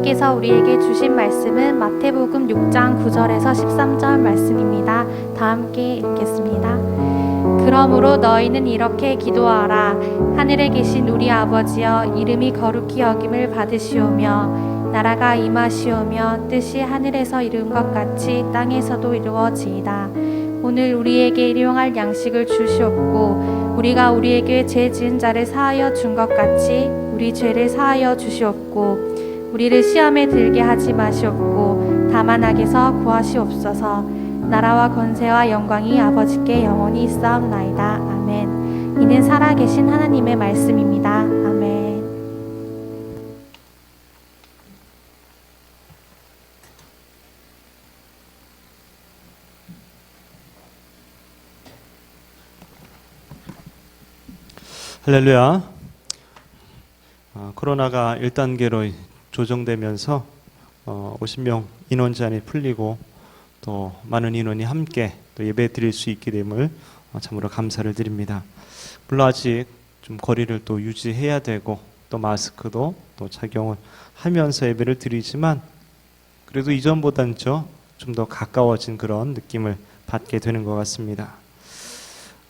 하나님께서 우리에게 주신 말씀은 마태복음 6장 9절에서 13절 말씀입니다. 다 함께 읽겠습니다. 그러므로 너희는 이렇게 기도하라. 하늘에 계신 우리 아버지여, 이름이 거룩히 여김을 받으시오며 나라가 임하시오며 뜻이 하늘에서 이룬 것 같이 땅에서도 이루어지이다. 오늘 우리에게 일용할 양식을 주시옵고 우리가 우리에게 죄 지은 자를 사하여 준 것 같이 우리 죄를 사하여 주시옵고 우리를 시험에 들게 하지 마시옵고 다만 악에서 구하시옵소서. 나라와 권세와 영광이 아버지께 영원히 있사옵나이다. 아멘. 이는 살아계신 하나님의 말씀입니다. 아멘. 할렐루야. 코로나가 1단계로 조정되면서 50명 인원 제한이 풀리고 또 많은 인원이 함께 또 예배 드릴 수 있게 됨을 참으로 감사를 드립니다. 물론 아직 좀 거리를 또 유지해야 되고 또 마스크도 또 착용을 하면서 예배를 드리지만 그래도 이전보다는 좀 더 가까워진 그런 느낌을 받게 되는 것 같습니다.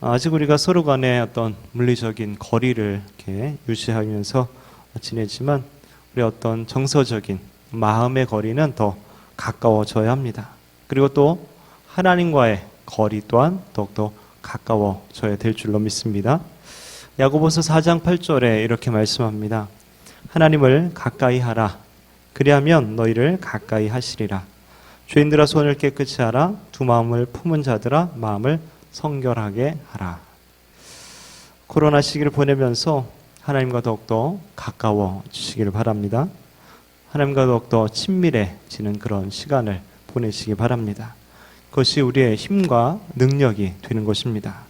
아직 우리가 서로 간의 어떤 물리적인 거리를 이렇게 유지하면서 지내지만 우리 어떤 정서적인 마음의 거리는 더 가까워져야 합니다. 그리고 또 하나님과의 거리 또한 더욱더 가까워져야 될 줄로 믿습니다. 야고보서 4장 8절에 이렇게 말씀합니다. 하나님을 가까이 하라. 그리하면 너희를 가까이 하시리라. 죄인들아 손을 깨끗이 하라. 두 마음을 품은 자들아 마음을 성결하게 하라. 코로나 시기를 보내면서 하나님과 더욱더 가까워지시기를 바랍니다. 하나님과 더욱더 친밀해지는 그런 시간을 보내시기 바랍니다. 그것이 우리의 힘과 능력이 되는 것입니다.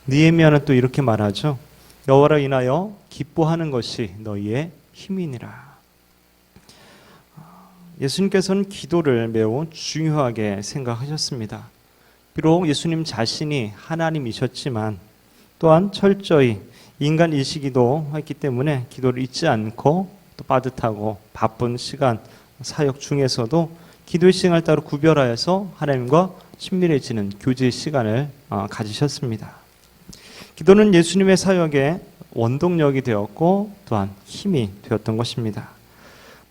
느헤미야는 또 이렇게 말하죠. 여호와로 인하여 기뻐하는 것이 너희의 힘이니라. 예수님께서는 기도를 매우 중요하게 생각하셨습니다. 비록 예수님 자신이 하나님이셨지만 또한 철저히 인간이시기도 했기 때문에 기도를 잊지 않고 또 빠듯하고 바쁜 시간 사역 중에서도 기도의 시간을 따로 구별하여서 하나님과 친밀해지는 교제의 시간을 가지셨습니다. 기도는 예수님의 사역의 원동력이 되었고 또한 힘이 되었던 것입니다.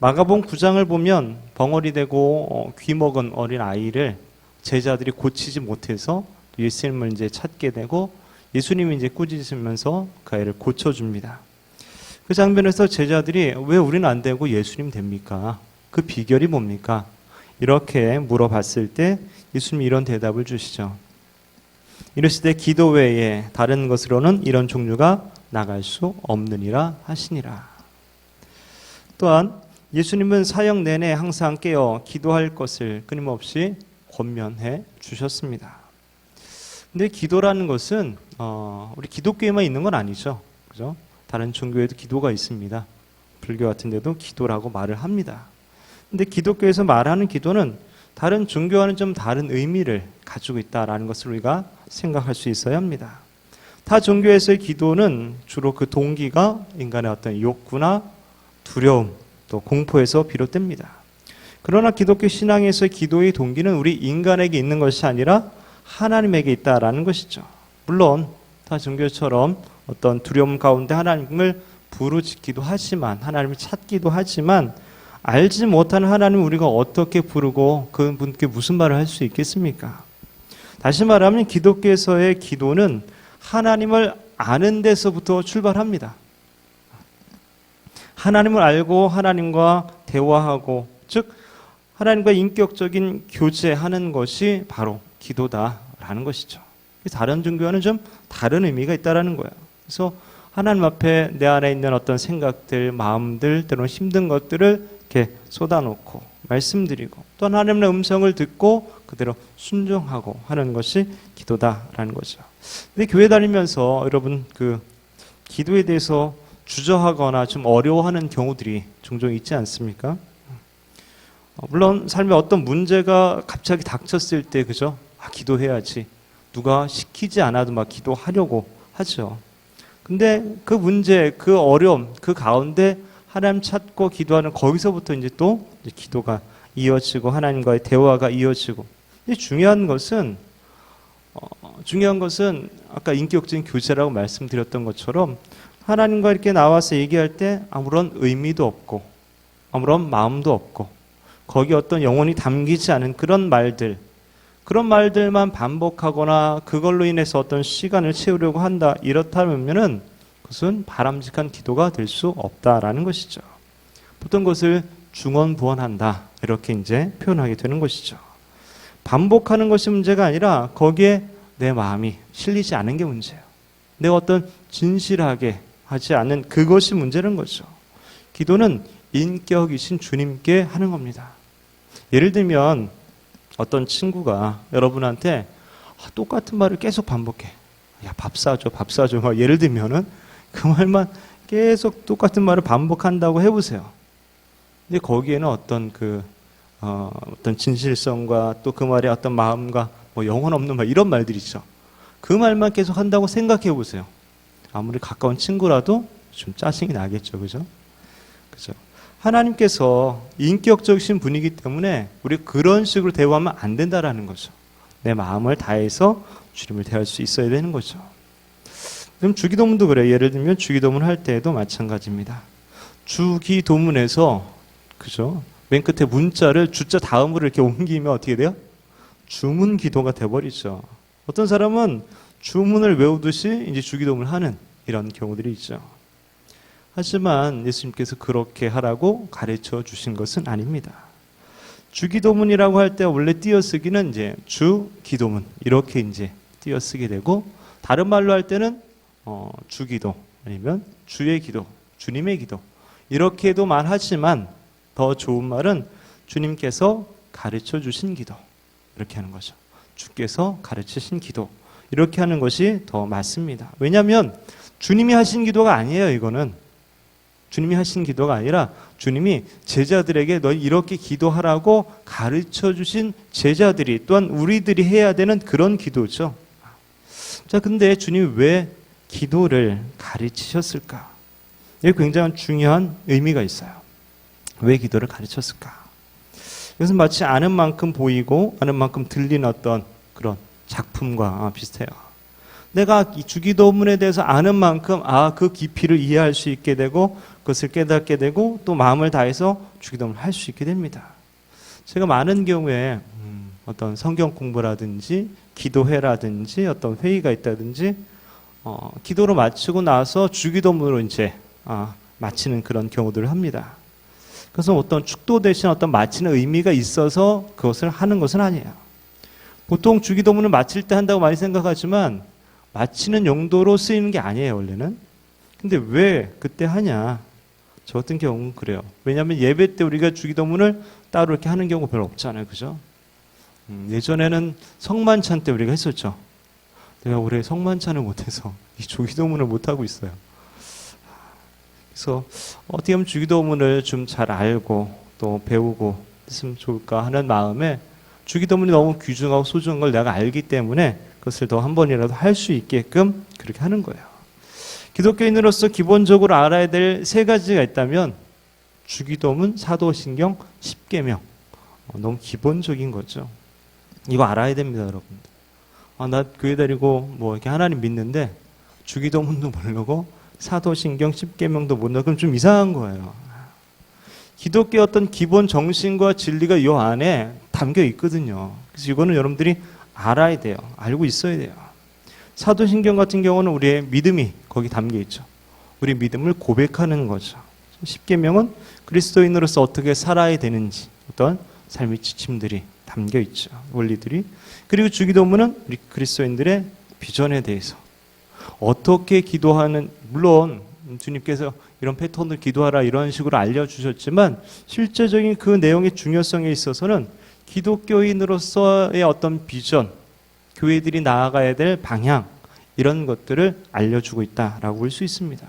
마가복음 9장을 보면 벙어리 되고 귀먹은 어린 아이를 제자들이 고치지 못해서 예수님을 이제 찾게 되고 예수님이 이제 꾸짖으면서 그 아이를 고쳐줍니다. 그 장면에서 제자들이 왜 우리는 안 되고 예수님 됩니까? 그 비결이 뭡니까? 이렇게 물어봤을 때 예수님이 이런 대답을 주시죠. 이르시되 기도 외에 다른 것으로는 이런 종류가 나갈 수 없느니라 하시니라. 또한 예수님은 사역 내내 항상 깨어 기도할 것을 끊임없이 권면해 주셨습니다. 근데 기도라는 것은 우리 기독교에만 있는 건 아니죠. 그죠? 다른 종교에도 기도가 있습니다. 불교 같은 데도 기도라고 말을 합니다. 근데 기독교에서 말하는 기도는 다른 종교와는 좀 다른 의미를 가지고 있다라는 것을 우리가 생각할 수 있어야 합니다. 타 종교에서의 기도는 주로 그 동기가 인간의 어떤 욕구나 두려움 또 공포에서 비롯됩니다. 그러나 기독교 신앙에서의 기도의 동기는 우리 인간에게 있는 것이 아니라 하나님에게 있다라는 것이죠. 물론 타 종교처럼 어떤 두려움 가운데 하나님을 부르짖기도 하지만 하나님을 찾기도 하지만 알지 못하는 하나님을 우리가 어떻게 부르고 그분께 무슨 말을 할 수 있겠습니까? 다시 말하면 기독교에서의 기도는 하나님을 아는 데서부터 출발합니다. 하나님을 알고 하나님과 대화하고 즉 하나님과 인격적인 교제하는 것이 바로 기도다라는 것이죠. 다른 종교와는 좀 다른 의미가 있다라는 거예요. 그래서 하나님 앞에 내 안에 있는 어떤 생각들, 마음들, 때로는 힘든 것들을 이렇게 쏟아놓고 말씀드리고 또 하나님의 음성을 듣고 그대로 순종하고 하는 것이 기도다라는 거죠. 근데 교회 다니면서 여러분 그 기도에 대해서 주저하거나 좀 어려워하는 경우들이 종종 있지 않습니까? 물론 삶에 어떤 문제가 갑자기 닥쳤을 때 그죠? 기도해야지. 누가 시키지 않아도 막 기도하려고 하죠. 근데 그 문제, 그 어려움, 그 가운데 하나님 찾고 기도하는 거기서부터 이제 또 이제 기도가 이어지고 하나님과의 대화가 이어지고. 중요한 것은 아까 인격적인 교제라고 말씀드렸던 것처럼 하나님과 이렇게 나와서 얘기할 때 아무런 의미도 없고 아무런 마음도 없고 거기 어떤 영혼이 담기지 않은 그런 말들만 반복하거나 그걸로 인해서 어떤 시간을 채우려고 한다, 이렇다면은 그것은 바람직한 기도가 될 수 없다라는 것이죠. 보통 그것을 중언부언한다, 이렇게 이제 표현하게 되는 것이죠. 반복하는 것이 문제가 아니라 거기에 내 마음이 실리지 않은 게 문제예요. 내가 어떤 진실하게 하지 않는 그것이 문제는 거죠. 기도는 인격이신 주님께 하는 겁니다. 예를 들면 어떤 친구가 여러분한테 똑같은 말을 계속 반복해. 야, 밥 사줘, 밥 사줘. 예를 들면은 그 말만 계속 똑같은 말을 반복한다고 해보세요. 근데 거기에는 어떤 어떤 진실성과 또 그 말의 어떤 마음과 뭐 영혼 없는 말, 이런 말들이죠. 그 말만 계속 한다고 생각해 보세요. 아무리 가까운 친구라도 좀 짜증이 나겠죠. 그죠? 그죠? 하나님께서 인격적이신 분이기 때문에 우리 그런 식으로 대화하면 안 된다라는 거죠. 내 마음을 다해서 주님을 대할 수 있어야 되는 거죠. 그럼 주기도문도 그래요. 예를 들면 주기도문 할 때에도 마찬가지입니다. 주기도문에서, 그죠? 맨 끝에 문자를 주자 다음으로 이렇게 옮기면 어떻게 돼요? 주문 기도가 돼버리죠. 어떤 사람은 주문을 외우듯이 이제 주기도문을 하는 이런 경우들이 있죠. 하지만 예수님께서 그렇게 하라고 가르쳐 주신 것은 아닙니다. 주기도문이라고 할 때 원래 띄어쓰기는 이제 주기도문 이렇게 이제 띄어쓰게 되고, 다른 말로 할 때는 주기도 아니면 주의 기도, 주님의 기도 이렇게도 말하지만 더 좋은 말은 주님께서 가르쳐 주신 기도, 이렇게 하는 거죠. 주께서 가르치신 기도, 이렇게 하는 것이 더 맞습니다. 왜냐하면 주님이 하신 기도가 아니에요. 이거는 주님이 하신 기도가 아니라 주님이 제자들에게 너 이렇게 기도하라고 가르쳐 주신 제자들이, 또한 우리들이 해야 되는 그런 기도죠. 자, 근데 주님이 왜 기도를 가르치셨을까? 이게 굉장히 중요한 의미가 있어요. 왜 기도를 가르쳤을까? 이것은 마치 아는 만큼 보이고 아는 만큼 들리는 어떤 그런 작품과 비슷해요. 내가 이 주기도문에 대해서 아는 만큼 그 깊이를 이해할 수 있게 되고 그것을 깨닫게 되고 또 마음을 다해서 주기도문을 할 수 있게 됩니다. 제가 많은 경우에 어떤 성경 공부라든지 기도회라든지 어떤 회의가 있다든지 기도로 마치고 나서 주기도문으로 이제 마치는 그런 경우들을 합니다. 그래서 어떤 축도 대신 어떤 마치는 의미가 있어서 그것을 하는 것은 아니에요. 보통 주기도문을 마칠 때 한다고 많이 생각하지만 마치는 용도로 쓰이는 게 아니에요, 원래는. 근데 왜 그때 하냐? 저 같은 경우는 그래요. 왜냐하면 예배 때 우리가 주기도문을 따로 이렇게 하는 경우가 별로 없잖아요, 그죠? 예전에는 성만찬 때 우리가 했었죠. 내가 올해 성만찬을 못해서 이 주기도문을 못하고 있어요. 그래서 어떻게 하면 주기도문을 좀 잘 알고 또 배우고 했으면 좋을까 하는 마음에 주기도문이 너무 귀중하고 소중한 걸 내가 알기 때문에 그것을 더 한 번이라도 할 수 있게끔 그렇게 하는 거예요. 기독교인으로서 기본적으로 알아야 될 세 가지가 있다면 주기도문, 사도신경, 십계명, 너무 기본적인 거죠. 이거 알아야 됩니다, 여러분들. 나 교회 다니고 뭐 이렇게 하나님 믿는데 주기도문도 모르고 사도신경, 십계명도 모르고 그럼 좀 이상한 거예요. 기독교의 어떤 기본 정신과 진리가 이 안에 담겨 있거든요. 그래서 이거는 여러분들이 알아야 돼요. 알고 있어야 돼요. 사도신경 같은 경우는 우리의 믿음이 거기 담겨 있죠. 우리 믿음을 고백하는 거죠. 십계명은 그리스도인으로서 어떻게 살아야 되는지 어떤 삶의 지침들이 담겨 있죠. 원리들이. 그리고 주기도문은 우리 그리스도인들의 비전에 대해서 어떻게 기도하는, 물론 주님께서 이런 패턴을 기도하라 이런 식으로 알려주셨지만 실제적인 그 내용의 중요성에 있어서는 기독교인으로서의 어떤 비전, 교회들이 나아가야 될 방향, 이런 것들을 알려주고 있다라고 볼 수 있습니다.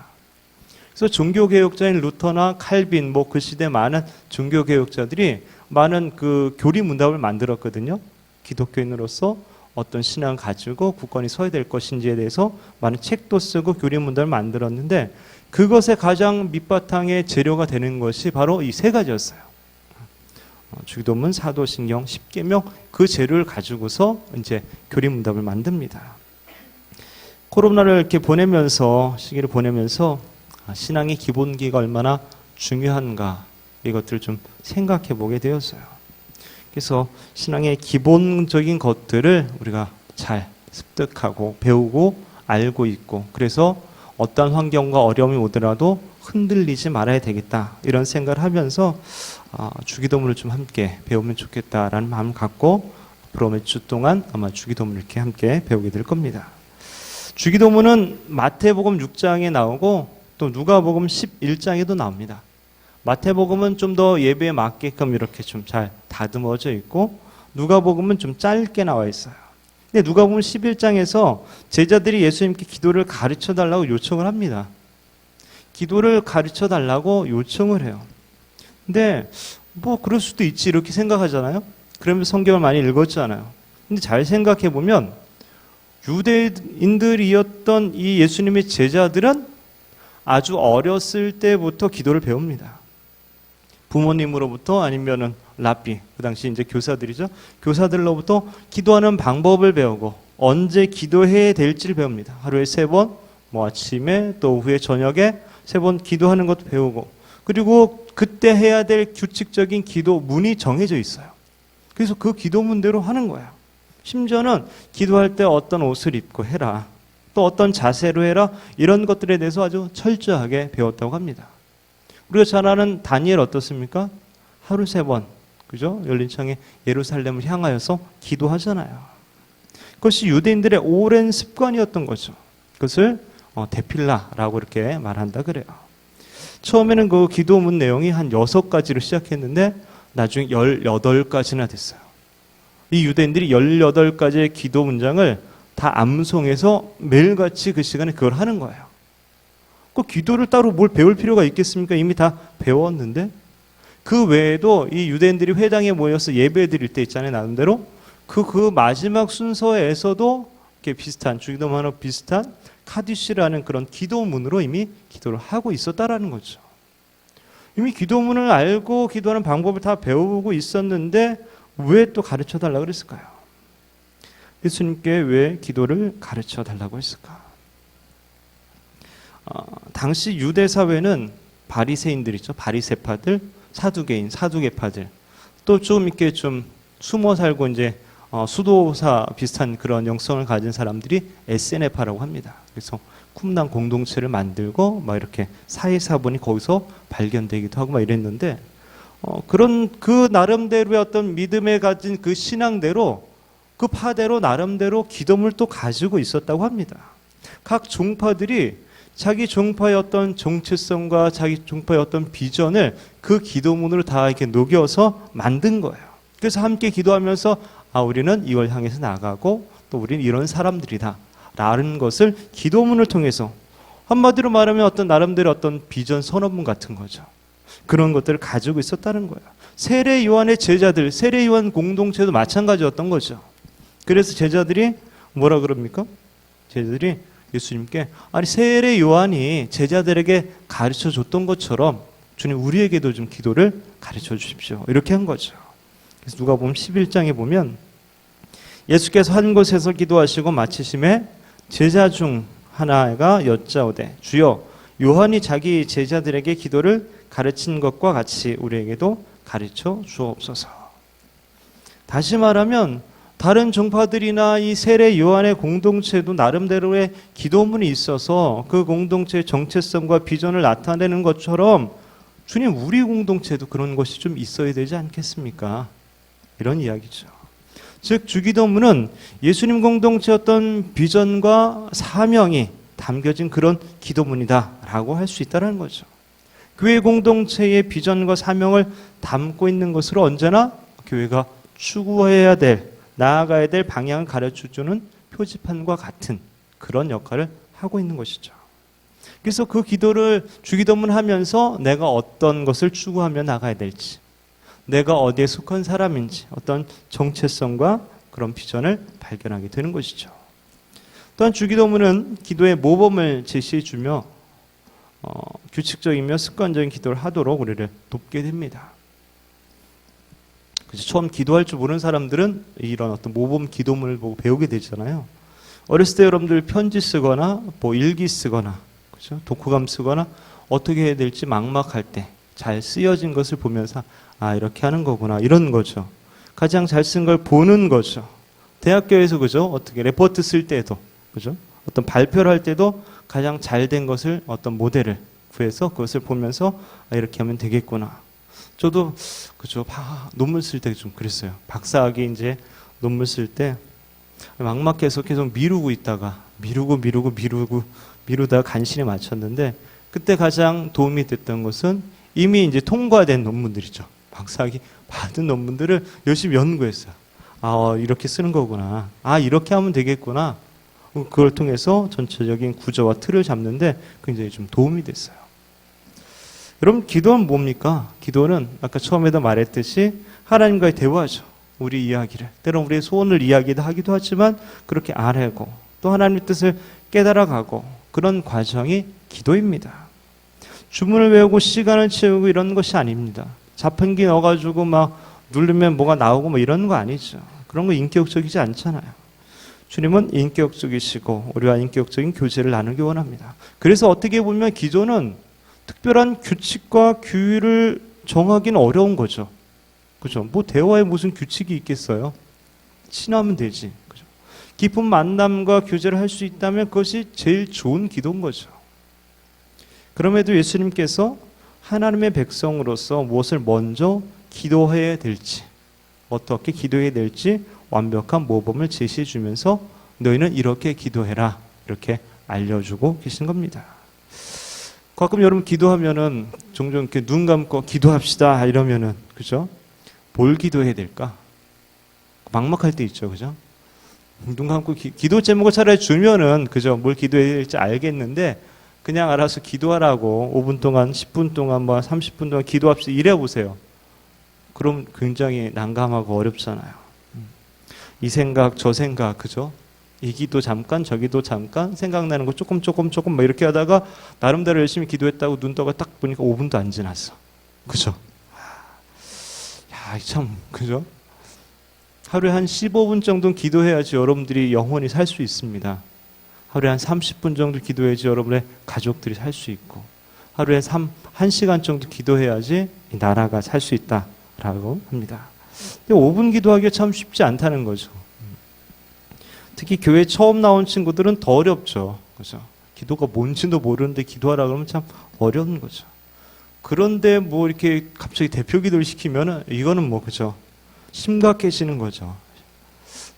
그래서 종교개혁자인 루터나 칼빈, 그 시대 많은 종교개혁자들이 많은 그 교리문답을 만들었거든요. 기독교인으로서 어떤 신앙을 가지고 국권이 서야 될 것인지에 대해서 많은 책도 쓰고 교리문답을 만들었는데 그것의 가장 밑바탕의 재료가 되는 것이 바로 이 세 가지였어요. 주기도문, 사도신경, 십계명, 그 재료를 가지고서 이제 교리문답을 만듭니다. 코로나를 이렇게 시기를 보내면서 신앙의 기본기가 얼마나 중요한가 이것들을 좀 생각해 보게 되었어요. 그래서 신앙의 기본적인 것들을 우리가 잘 습득하고 배우고 알고 있고, 그래서 어떤 환경과 어려움이 오더라도 흔들리지 말아야 되겠다 이런 생각을 하면서 주기도문을 좀 함께 배우면 좋겠다라는 마음을 갖고 앞으로 몇 주 동안 아마 주기도문을 이렇게 함께 배우게 될 겁니다. 주기도문은 마태복음 6장에 나오고 또 누가복음 11장에도 나옵니다. 마태복음은 좀 더 예배에 맞게끔 이렇게 좀 잘 다듬어져 있고, 누가복음은 좀 짧게 나와 있어요. 근데 누가복음 11장에서 제자들이 예수님께 기도를 가르쳐 달라고 요청을 합니다. 기도를 가르쳐 달라고 요청을 해요. 근데 뭐 그럴 수도 있지 이렇게 생각하잖아요. 그러면 성경을 많이 읽었잖아요. 근데 잘 생각해 보면 유대인들이었던 이 예수님의 제자들은 아주 어렸을 때부터 기도를 배웁니다. 부모님으로부터 아니면은 랍비, 그 당시 이제 교사들이죠. 교사들로부터 기도하는 방법을 배우고 언제 기도해야 될지를 배웁니다. 하루에 3번, 뭐 아침에 또 오후에 저녁에 3번 기도하는 것도 배우고, 그리고 그때 해야 될 규칙적인 기도문이 정해져 있어요. 그래서 그 기도문대로 하는 거예요. 심지어는 기도할 때 어떤 옷을 입고 해라, 또 어떤 자세로 해라, 이런 것들에 대해서 아주 철저하게 배웠다고 합니다. 우리가 잘 아는 다니엘 어떻습니까? 하루 3번, 그죠? 열린 창에 예루살렘을 향하여서 기도하잖아요. 그것이 유대인들의 오랜 습관이었던 거죠. 그것을 데필라라고 이렇게 말한다 그래요. 처음에는 그 기도문 내용이 한 6가지로 시작했는데 나중에 18가지나 됐어요. 이 유대인들이 18가지의 기도 문장을 다 암송해서 매일같이 그 시간에 그걸 하는 거예요. 그 기도를 따로 뭘 배울 필요가 있겠습니까? 이미 다 배웠는데. 그 외에도 이 유대인들이 회당에 모여서 예배 드릴 때 있잖아요. 나름대로 그 마지막 순서에서도 이렇게 비슷한, 주기도문하고 비슷한 카디시라는 그런 기도문으로 이미 기도를 하고 있었다라는 거죠. 이미 기도문을 알고 기도하는 방법을 다 배우고 있었는데 왜 또 가르쳐 달라고 그랬을까요? 예수님께 왜 기도를 가르쳐 달라고 했을까? 당시 유대 사회는 바리새인들이죠. 바리새파들, 사두개인, 사두개파들, 또 좀 이렇게 좀 숨어 살고 이제 수도사 비슷한 그런 영성을 가진 사람들이 에세네파라고 합니다. 그래서 쿰난 공동체를 만들고 막 이렇게 사회사본이 거기서 발견되기도 하고 막 이랬는데, 그런 그 나름대로의 어떤 믿음에 가진 그 신앙대로, 그 파대로 나름대로 기도문을 또 가지고 있었다고 합니다. 각 종파들이 자기 종파의 어떤 정체성과 자기 종파의 어떤 비전을 그 기도문으로 다 이렇게 녹여서 만든 거예요. 그래서 함께 기도하면서 우리는 이걸 향해서 나가고 또 우리는 이런 사람들이다 라는 것을 기도문을 통해서, 한마디로 말하면 어떤 나름대로 어떤 비전 선언문 같은 거죠. 그런 것들을 가지고 있었다는 거예요. 세례 요한의 제자들, 세례 요한 공동체도 마찬가지였던 거죠. 그래서 제자들이 뭐라 그럽니까? 제자들이 예수님께 세례 요한이 제자들에게 가르쳐 줬던 것처럼 주님 우리에게도 좀 기도를 가르쳐 주십시오. 이렇게 한 거죠. 그래서 누가복음 11장에 보면 예수께서 한 곳에서 기도하시고 마치심에 제자 중 하나가 여짜오되 주여 요한이 자기 제자들에게 기도를 가르친 것과 같이 우리에게도 가르쳐 주옵소서. 다시 말하면 다른 종파들이나 이 세례 요한의 공동체도 나름대로의 기도문이 있어서 그 공동체의 정체성과 비전을 나타내는 것처럼 주님 우리 공동체도 그런 것이 좀 있어야 되지 않겠습니까? 이런 이야기죠. 즉 주기도문은 예수님 공동체의 어떤 비전과 사명이 담겨진 그런 기도문이다라고 할 수 있다는 거죠. 교회 공동체의 비전과 사명을 담고 있는 것으로 언제나 교회가 추구해야 될, 나아가야 될 방향을 가르쳐주는 표지판과 같은 그런 역할을 하고 있는 것이죠. 그래서 그 기도를 주기도문 하면서 내가 어떤 것을 추구하며 나가야 될지, 내가 어디에 속한 사람인지 어떤 정체성과 그런 비전을 발견하게 되는 것이죠. 또한 주기도문은 기도의 모범을 제시해 주며 규칙적이며 습관적인 기도를 하도록 우리를 돕게 됩니다. 그죠? 처음 기도할 줄 모르는 사람들은 이런 어떤 모범 기도문을 보고 배우게 되잖아요. 어렸을 때 여러분들 편지 쓰거나 뭐 일기 쓰거나 그죠? 독후감 쓰거나 어떻게 해야 될지 막막할 때 잘 쓰여진 것을 보면서 아 이렇게 하는 거구나 이런 거죠. 가장 잘 쓴 걸 보는 거죠. 대학교에서 그죠? 어떻게 레포트 쓸 때도 그죠? 어떤 발표를 할 때도 가장 잘 된 것을 어떤 모델을 구해서 그것을 보면서 아, 이렇게 하면 되겠구나. 저도 그죠? 논문 쓸 때 좀 그랬어요. 박사학위 이제 논문 쓸 때 막막해서 계속 미루고 있다가 미루다가 간신히 맞췄는데 그때 가장 도움이 됐던 것은 이미 이제 통과된 논문들이죠. 박사학위 받은 논문들을 열심히 연구했어요. 아, 이렇게 쓰는 거구나. 아, 이렇게 하면 되겠구나. 그걸 통해서 전체적인 구조와 틀을 잡는데 굉장히 좀 도움이 됐어요. 여러분, 기도는 뭡니까? 기도는 아까 처음에도 말했듯이 하나님과의 대화죠. 우리 이야기를. 때론 우리의 소원을 이야기하기도 하지만 그렇게 아뢰고 또 하나님의 뜻을 깨달아가고 그런 과정이 기도입니다. 주문을 외우고 시간을 채우고 이런 것이 아닙니다. 자판기 넣어가지고 막 누르면 뭐가 나오고 뭐 이런 거 아니죠. 그런 거 인격적이지 않잖아요. 주님은 인격적이시고 우리와 인격적인 교제를 나누기 원합니다. 그래서 어떻게 보면 기도는 특별한 규칙과 규율을 정하기는 어려운 거죠. 그죠? 뭐 대화에 무슨 규칙이 있겠어요? 친하면 되지. 그죠? 깊은 만남과 교제를 할 수 있다면 그것이 제일 좋은 기도인 거죠. 그럼에도 예수님께서 하나님의 백성으로서 무엇을 먼저 기도해야 될지, 어떻게 기도해야 될지 완벽한 모범을 제시해 주면서 너희는 이렇게 기도해라 이렇게 알려주고 계신 겁니다. 가끔 여러분 기도하면은 종종 이렇게 눈 감고 기도합시다 이러면은 그죠? 뭘 기도해야 될까? 막막할 때 있죠, 그죠? 눈 감고 기도 제목을 차라리 주면은 그죠? 뭘 기도해야 될지 알겠는데 그냥 알아서 기도하라고 5분 동안, 10분 동안, 뭐 30분 동안 기도합시다 이래 보세요. 그럼 굉장히 난감하고 어렵잖아요. 이 생각, 저 생각, 그죠? 이 기도 잠깐, 저 기도 잠깐, 생각나는 거 조금 뭐 이렇게 하다가 나름대로 열심히 기도했다고 눈 떠가 딱 보니까 5분도 안 지났어. 그죠? 야, 참, 그죠? 하루에 한 15분 정도는 기도해야지 여러분들이 영원히 살 수 있습니다. 하루에 한 30분 정도 기도해야지 여러분의 가족들이 살 수 있고 하루에 1시간 정도 기도해야지 이 나라가 살 수 있다라고 합니다. 5분 기도하기가 참 쉽지 않다는 거죠. 특히 교회 처음 나온 친구들은 더 어렵죠. 그죠? 기도가 뭔지도 모르는데 기도하라 그러면 참 어려운 거죠. 그런데 뭐 이렇게 갑자기 대표 기도를 시키면은 이거는 뭐 그죠? 심각해지는 거죠.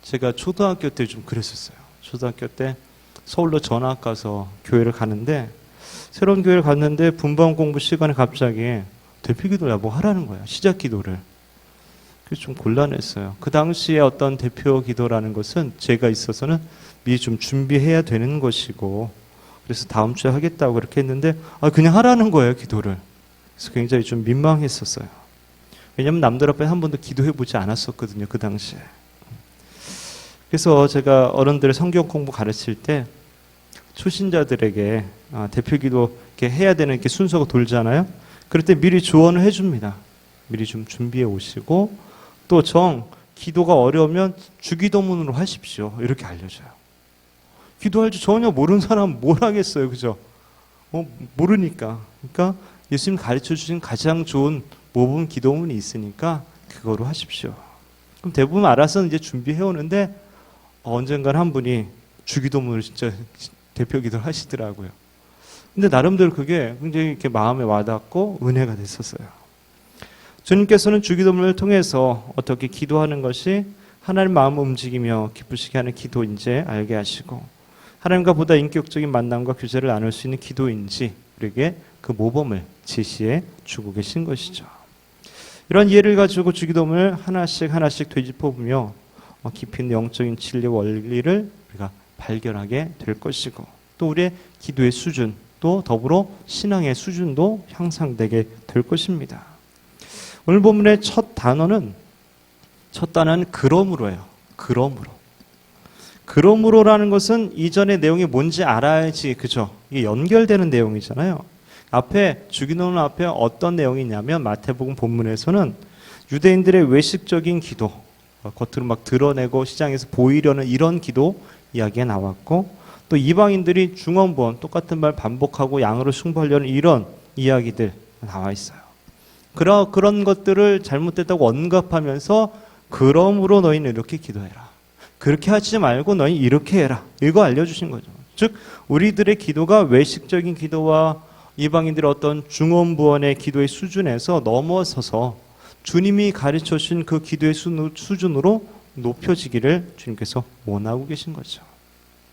제가 초등학교 때 좀 그랬었어요. 초등학교 때 서울로 전학 가서 교회를 가는데 새로운 교회를 갔는데 분반 공부 시간에 갑자기 대표 기도를 뭐 하라는 거야. 시작 기도를. 그래서 좀 곤란했어요. 그 당시에 어떤 대표 기도라는 것은 제가 있어서는 미리 좀 준비해야 되는 것이고 그래서 다음 주에 하겠다고 그렇게 했는데 그냥 하라는 거예요, 기도를. 그래서 굉장히 좀 민망했었어요. 왜냐하면 남들 앞에 한 번도 기도해보지 않았었거든요, 그 당시에. 그래서 제가 어른들의 성경 공부 가르칠 때 초신자들에게 대표 기도 이렇게 해야 되는 이렇게 순서가 돌잖아요. 그럴 때 미리 조언을 해줍니다. 미리 좀 준비해 오시고 또 기도가 어려우면 주기도문으로 하십시오. 이렇게 알려줘요. 기도할 줄 전혀 모르는 사람은 뭘 하겠어요, 그죠? 모르니까. 그러니까 예수님 가르쳐 주신 가장 좋은 모범 기도문이 있으니까 그거로 하십시오. 그럼 대부분 알아서 이제 준비해 오는데 언젠간 한 분이 주기도문을 진짜 대표 기도를 하시더라고요. 근데 나름대로 그게 굉장히 이렇게 마음에 와닿고 은혜가 됐었어요. 주님께서는 주기도문을 통해서 어떻게 기도하는 것이 하나님 마음을 움직이며 기쁘시게 하는 기도인지 알게 하시고 하나님과 보다 인격적인 만남과 교제를 나눌 수 있는 기도인지 우리에게 그 모범을 제시해 주고 계신 것이죠. 이런 이해를 가지고 주기도문을 하나씩 되짚어보며 깊이 있는 영적인 진리 원리를 우리가 발견하게 될 것이고 또 우리의 기도의 수준 또 더불어 신앙의 수준도 향상되게 될 것입니다. 오늘 본문의 첫 단어는 그러므로예요. 그러므로라는 것은 이전의 내용이 뭔지 알아야지 그죠? 이게 연결되는 내용이잖아요. 앞에 주기도문 앞에 어떤 내용이 있냐면 마태복음 본문에서는 유대인들의 외식적인 기도, 겉으로 막 드러내고 시장에서 보이려는 이런 기도 이야기가 나왔고, 또 이방인들이 중언부언 똑같은 말 반복하고 양으로 숭배하려는 이런 이야기들 나와 있어요. 그런 것들을 잘못됐다고 언급하면서 그러므로 너희는 이렇게 기도해라. 그렇게 하지 말고 너희 이렇게 해라. 이거 알려주신 거죠. 즉 우리들의 기도가 외식적인 기도와 이방인들의 어떤 중언부언의 기도의 수준에서 넘어서서 주님이 가르쳐 주신 그 기도의 수준으로 높여지기를 주님께서 원하고 계신 거죠.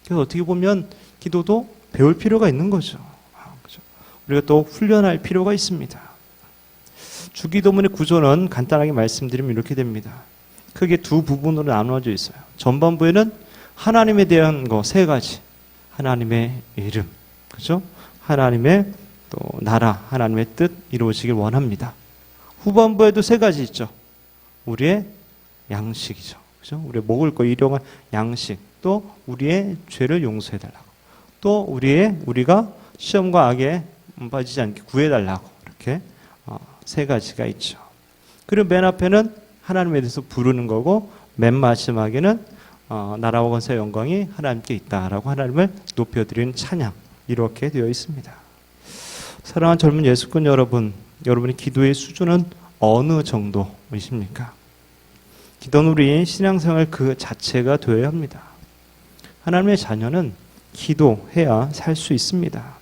그래서 어떻게 보면 기도도 배울 필요가 있는 거죠. 그렇죠? 우리가 또 훈련할 필요가 있습니다. 주기도문의 구조는 간단하게 말씀드리면 이렇게 됩니다. 크게 두 부분으로 나누어져 있어요. 전반부에는 하나님에 대한 거 세 가지. 하나님의 이름, 그죠? 하나님의 또 나라, 하나님의 뜻 이루어지길 원합니다. 후반부에도 세 가지 있죠. 우리의 양식이죠. 그죠? 우리 먹을 거 일용할 양식, 또 우리의 죄를 용서해 달라고. 또 우리가 시험과 악에 빠지지 않게 구해 달라고. 이렇게 세 가지가 있죠. 그리고 맨 앞에는 하나님에 대해서 부르는 거고, 맨 마지막에는 나라와 권세 영광이 하나님께 있다라고 하나님을 높여드리는 찬양, 이렇게 되어 있습니다. 사랑하는 젊은 예수꾼 여러분, 여러분의 기도의 수준은 어느 정도이십니까? 기도는 우리 신앙생활 그 자체가 되어야 합니다. 하나님의 자녀는 기도해야 살 수 있습니다.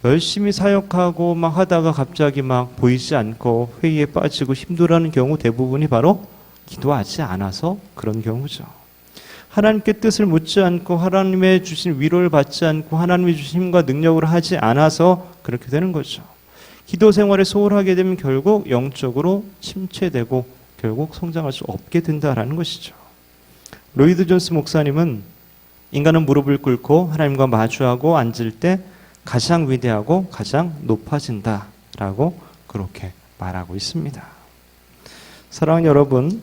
열심히 사역하고 막 하다가 갑자기 막 보이지 않고 회의에 빠지고 힘들어하는 경우 대부분이 바로 기도하지 않아서 그런 경우죠. 하나님께 뜻을 묻지 않고 하나님의 주신 위로를 받지 않고 하나님의 주신 힘과 능력으로 하지 않아서 그렇게 되는 거죠. 기도 생활에 소홀하게 되면 결국 영적으로 침체되고 결국 성장할 수 없게 된다라는 것이죠. 로이드 존스 목사님은 인간은 무릎을 꿇고 하나님과 마주하고 앉을 때 가장 위대하고 가장 높아진다라고 그렇게 말하고 있습니다. 사랑하는 여러분,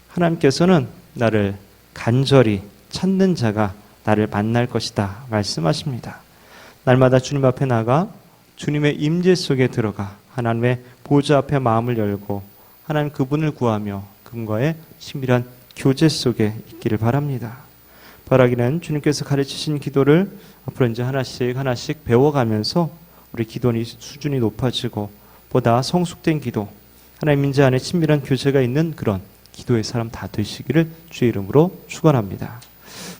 하나님께서는 나를 간절히 찾는 자가 나를 만날 것이다 말씀하십니다. 날마다 주님 앞에 나가 주님의 임재 속에 들어가 하나님의 보좌 앞에 마음을 열고 하나님 그분을 구하며 그분과의 친밀한 교제 속에 있기를 바랍니다. 바라기는 주님께서 가르치신 기도를 앞으로 이제 하나씩 배워가면서 우리 기도의 수준이 높아지고 보다 성숙된 기도, 하나님 임재 안에 친밀한 교제가 있는 그런 기도의 사람 다 되시기를 주의 이름으로 축원합니다.